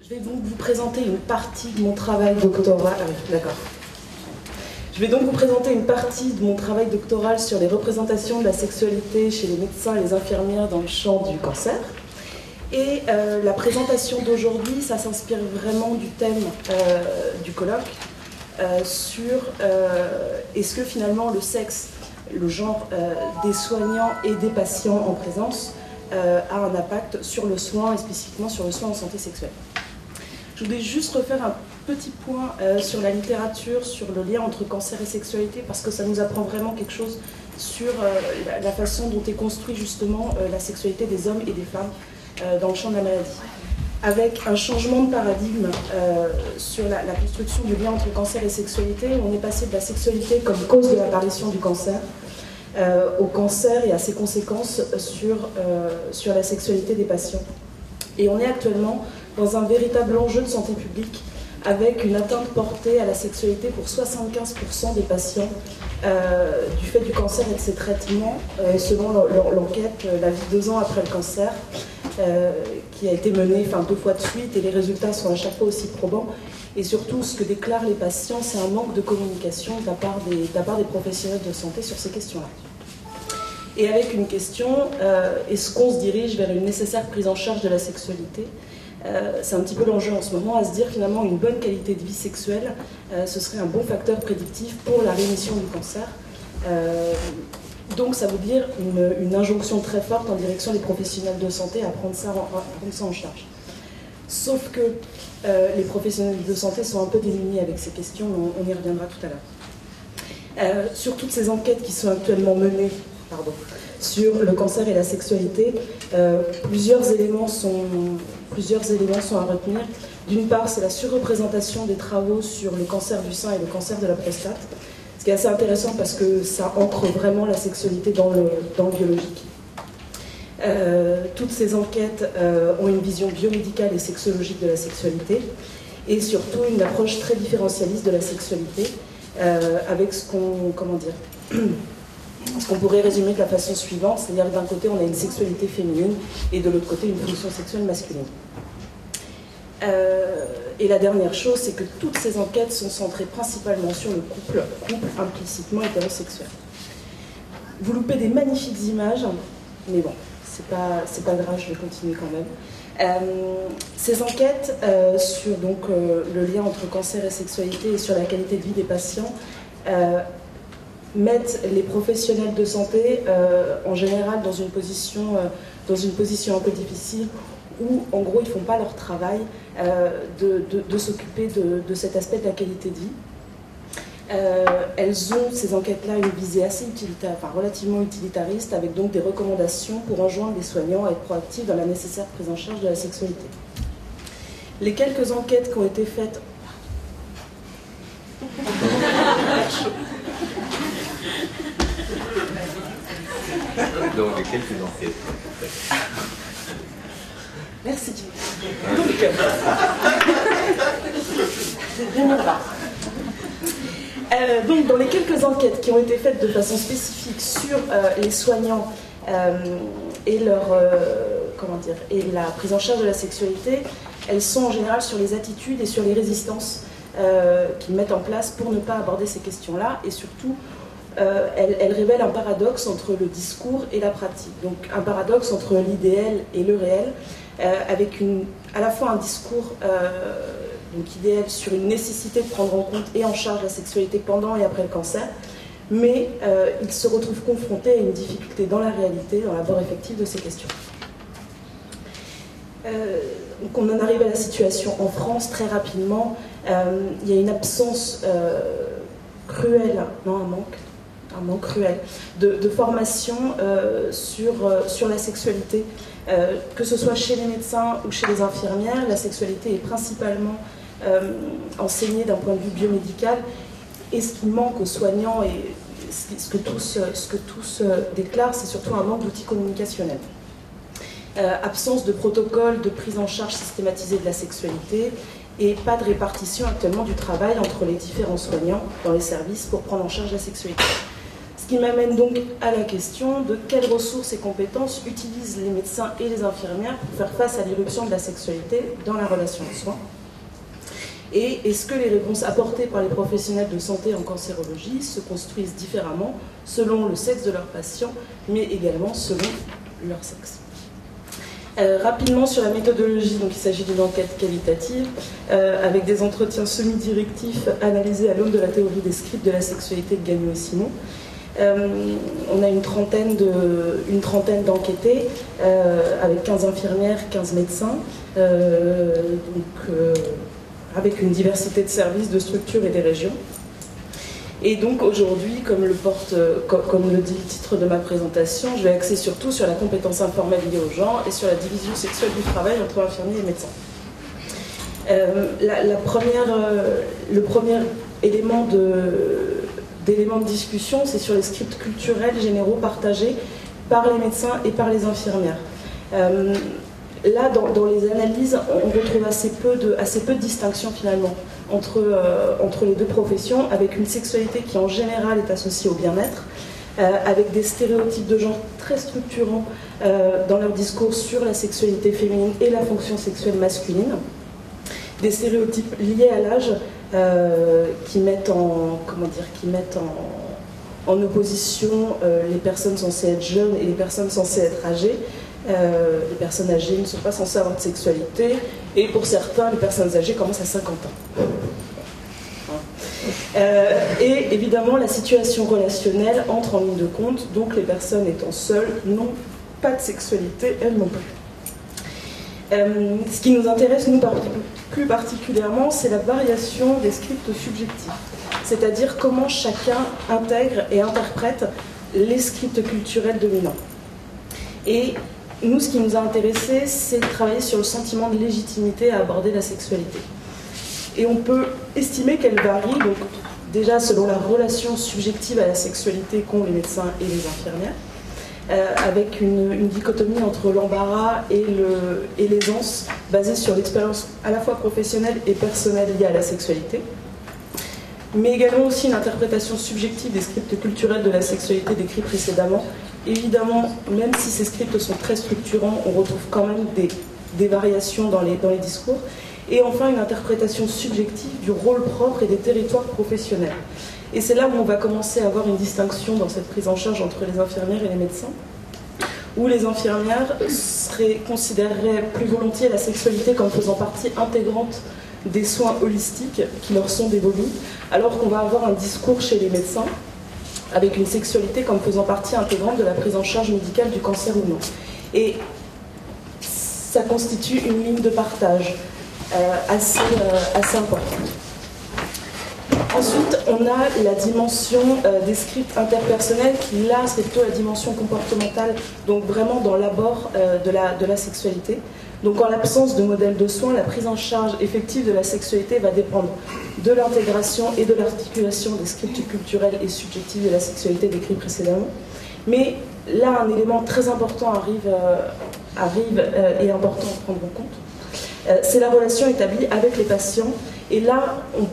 Je vais donc vous présenter une partie de mon travail doctoral. D'accord. Je vais donc vous présenter une partie de mon travail doctoral sur les représentations de la sexualité chez les médecins et les infirmières dans le champ du cancer. Et la présentation d'aujourd'hui, ça s'inspire vraiment du thème du colloque sur est-ce que finalement le sexe, le genre des soignants et des patients en présence a un impact sur le soin et spécifiquement sur le soin en santé sexuelle. Je voulais juste refaire un petit point sur la littérature, sur le lien entre cancer et sexualité, parce que ça nous apprend vraiment quelque chose sur la façon dont est construite justement la sexualité des hommes et des femmes dans le champ de la maladie. Avec un changement de paradigme sur la construction du lien entre cancer et sexualité, on est passé de la sexualité comme cause de l'apparition du cancer au cancer et à ses conséquences sur la sexualité des patients. Et on est actuellement dans un véritable enjeu de santé publique avec une atteinte portée à la sexualité pour 75% des patients du fait du cancer et de ses traitements, selon l'enquête La vie 2 ans après le cancer, qui a été menée 2 fois de suite, et les résultats sont à chaque fois aussi probants. Et surtout, ce que déclarent les patients, c'est un manque de communication de la part des professionnels de santé sur ces questions-là. Et avec une question, est-ce qu'on se dirige vers une nécessaire prise en charge de la sexualité ? C'est un petit peu l'enjeu en ce moment, à se dire finalement une bonne qualité de vie sexuelle, ce serait un bon facteur prédictif pour la rémission du cancer. Donc ça veut dire une injonction très forte en direction des professionnels de santé à prendre ça en charge. Sauf que les professionnels de santé sont un peu démunis avec ces questions, on y reviendra tout à l'heure. Sur toutes ces enquêtes qui sont actuellement menées sur le cancer et la sexualité, plusieurs éléments sont à retenir. D'une part, c'est la surreprésentation des travaux sur le cancer du sein et le cancer de la prostate, ce qui est assez intéressant parce que ça ancre vraiment la sexualité dans le biologique. Toutes ces enquêtes ont une vision biomédicale et sexologique de la sexualité, et surtout une approche très différentialiste de la sexualité, avec ce qu'on pourrait résumer de la façon suivante, c'est-à-dire que d'un côté on a une sexualité féminine et de l'autre côté une fonction sexuelle masculine. Et la dernière chose, c'est que toutes ces enquêtes sont centrées principalement sur le couple implicitement hétérosexuel. Vous loupez des magnifiques images, mais bon, c'est pas grave, je vais continuer quand même. Ces enquêtes sur le lien entre cancer et sexualité et sur la qualité de vie des patients mettent les professionnels de santé en général dans une position un peu difficile, où en gros ils ne font pas leur travail de s'occuper de cet aspect de la qualité de vie. Ces enquêtes-là, une visée assez utilitaire, relativement utilitariste, avec donc des recommandations pour enjoindre les soignants à être proactifs dans la nécessaire prise en charge de la sexualité. Les quelques enquêtes qui ont été faites... Donc, les quelques enquêtes. Merci. Donc, dans les quelques enquêtes qui ont été faites de façon spécifique sur les soignants et la prise en charge de la sexualité, elles sont en général sur les attitudes et sur les résistances qu'ils mettent en place pour ne pas aborder ces questions-là, et surtout elle révèle un paradoxe entre le discours et la pratique. Donc un paradoxe entre l'idéal et le réel, avec à la fois un discours idéal sur une nécessité de prendre en compte et en charge la sexualité pendant et après le cancer, mais il se retrouve confronté à une difficulté dans la réalité, dans l'abord effectif de ces questions. Donc on en arrive à la situation en France très rapidement. Il y a une absence cruelle, un manque cruel de formation sur la sexualité, que ce soit chez les médecins ou chez les infirmières. La sexualité est principalement enseignée d'un point de vue biomédical, et ce qui manque aux soignants et ce que tous déclarent, c'est surtout un manque d'outils communicationnels. Absence de protocole de prise en charge systématisée de la sexualité, et pas de répartition actuellement du travail entre les différents soignants dans les services pour prendre en charge la sexualité. Ce Ce qui m'amène donc à la question de quelles ressources et compétences utilisent les médecins et les infirmières pour faire face à l'irruption de la sexualité dans la relation de soins. Et est-ce que les réponses apportées par les professionnels de santé en cancérologie se construisent différemment selon le sexe de leurs patients, mais également selon leur sexe? Rapidement sur la méthodologie, donc il s'agit d'une enquête qualitative avec des entretiens semi-directifs analysés à l'aune de la théorie des scripts de la sexualité de Gagnon et Simon. On a une trentaine d'enquêtés avec 15 infirmières, 15 médecins, avec une diversité de services, de structures et des régions. Et donc aujourd'hui, comme le dit le titre de ma présentation, je vais axer surtout sur la compétence informelle liée au genre et sur la division sexuelle du travail entre infirmiers et médecins. Le premier élément d'éléments de discussion, c'est sur les scripts culturels généraux partagés par les médecins et par les infirmières. Là, dans les analyses, on retrouve assez peu de distinctions finalement entre les deux professions, avec une sexualité qui en général est associée au bien-être, avec des stéréotypes de genre très structurants dans leur discours sur la sexualité féminine et la fonction sexuelle masculine, des stéréotypes liés à l'âge qui mettent en opposition les personnes censées être jeunes et les personnes censées être âgées. Les personnes âgées ne sont pas censées avoir de sexualité, et pour certains, les personnes âgées commencent à 50 ans. Et évidemment, la situation relationnelle entre en ligne de compte, donc les personnes étant seules n'ont pas de sexualité, elles non plus. Ce qui nous intéresse, nous, plus particulièrement, c'est la variation des scripts subjectifs, c'est-à-dire comment chacun intègre et interprète les scripts culturels dominants. Et nous, ce qui nous a intéressé, c'est de travailler sur le sentiment de légitimité à aborder la sexualité. Et on peut estimer qu'elle varie, donc déjà selon la relation subjective à la sexualité qu'ont les médecins et les infirmières, avec une dichotomie entre l'embarras et l'aisance basée sur l'expérience à la fois professionnelle et personnelle liée à la sexualité, mais également aussi une interprétation subjective des scripts culturels de la sexualité décrits précédemment. Évidemment, même si ces scripts sont très structurants, on retrouve quand même des variations dans les discours. Et enfin, une interprétation subjective du rôle propre et des territoires professionnels. Et c'est là où on va commencer à avoir une distinction dans cette prise en charge entre les infirmières et les médecins, où les infirmières considéreraient plus volontiers la sexualité comme faisant partie intégrante des soins holistiques qui leur sont dévolus, alors qu'on va avoir un discours chez les médecins avec une sexualité comme faisant partie intégrante de la prise en charge médicale du cancer ou non. Et ça constitue une ligne de partage assez importante. Ensuite, on a la dimension des scripts interpersonnels qui, là, c'est plutôt la dimension comportementale, donc vraiment dans l'abord de la sexualité. Donc en l'absence de modèle de soins, la prise en charge effective de la sexualité va dépendre de l'intégration et de l'articulation des scripts culturels et subjectifs de la sexualité décrits précédemment. Mais là, un élément très important arrive et important à prendre en compte. C'est la relation établie avec les patients. Et là, on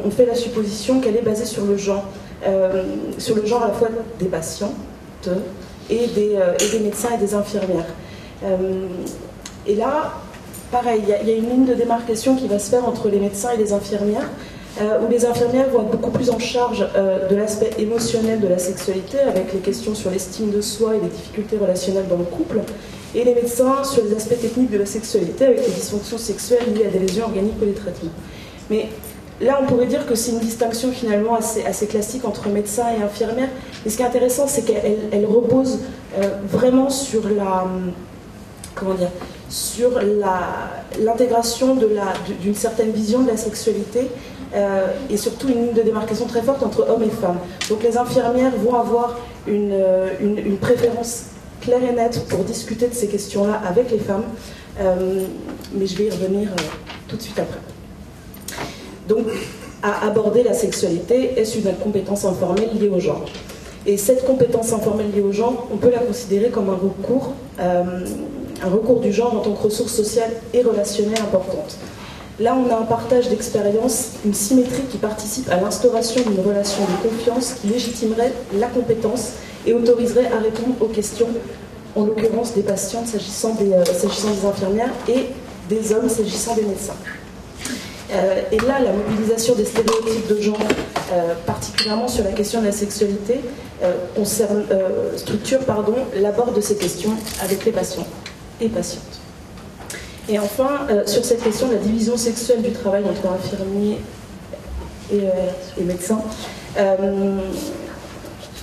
fait la supposition qu'elle est basée sur le genre à la fois des patients et des médecins et des infirmières. Et là, pareil, il y a une ligne de démarcation qui va se faire entre les médecins et les infirmières, où les infirmières vont être beaucoup plus en charge de l'aspect émotionnel de la sexualité, avec les questions sur l'estime de soi et les difficultés relationnelles dans le couple, et les médecins sur les aspects techniques de la sexualité, avec les dysfonctions sexuelles liées à des lésions organiques ou des traitements. Mais là, on pourrait dire que c'est une distinction finalement assez classique entre médecins et infirmières. Et ce qui est intéressant, c'est qu'elle repose vraiment sur l'intégration d'une certaine vision de la sexualité et surtout une ligne de démarcation très forte entre hommes et femmes. Donc les infirmières vont avoir une préférence claire et nette pour discuter de ces questions-là avec les femmes, mais je vais y revenir tout de suite après. Donc, à aborder la sexualité, est-ce une compétence informelle liée au genre? Et cette compétence informelle liée au genre, on peut la considérer comme un recours du genre en tant que ressource sociale et relationnelle importante. Là, on a un partage d'expérience, une symétrie qui participe à l'instauration d'une relation de confiance qui légitimerait la compétence et autoriserait à répondre aux questions, en l'occurrence des patientes s'agissant des infirmières et des hommes s'agissant des médecins. Et là, la mobilisation des stéréotypes de genre, particulièrement sur la question de la sexualité, structure l'abord de ces questions avec les patients et patientes. Et enfin, sur cette question de la division sexuelle du travail entre infirmiers et médecins,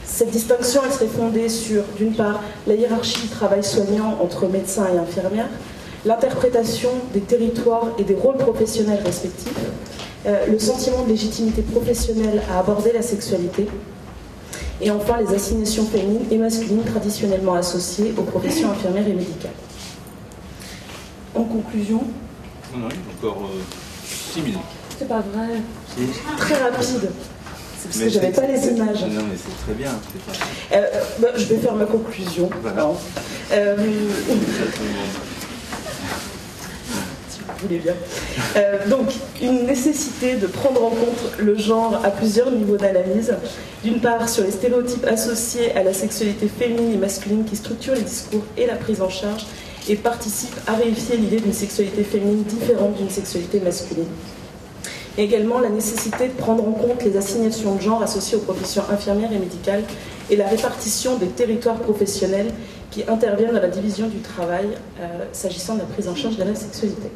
cette distinction, elle serait fondée sur, d'une part, la hiérarchie du travail soignant entre médecins et infirmières, l'interprétation des territoires et des rôles professionnels respectifs, le sentiment de légitimité professionnelle à aborder la sexualité, et enfin les assignations féminines et masculines traditionnellement associées aux professions infirmières et médicales. En conclusion... Non, encore 6 minutes. C'est pas vrai. C'est très rapide. C'est parce que j'avais pas les images. Non, mais c'est très bien. Je vais faire ma conclusion. Voilà. Si vous voulez bien. Donc, une nécessité de prendre en compte le genre à plusieurs niveaux d'analyse. D'une part, sur les stéréotypes associés à la sexualité féminine et masculine qui structurent les discours et la prise en charge, et participe à réifier l'idée d'une sexualité féminine différente d'une sexualité masculine. Et également la nécessité de prendre en compte les assignations de genre associées aux professions infirmières et médicales et la répartition des territoires professionnels qui interviennent dans la division du travail s'agissant de la prise en charge de la sexualité.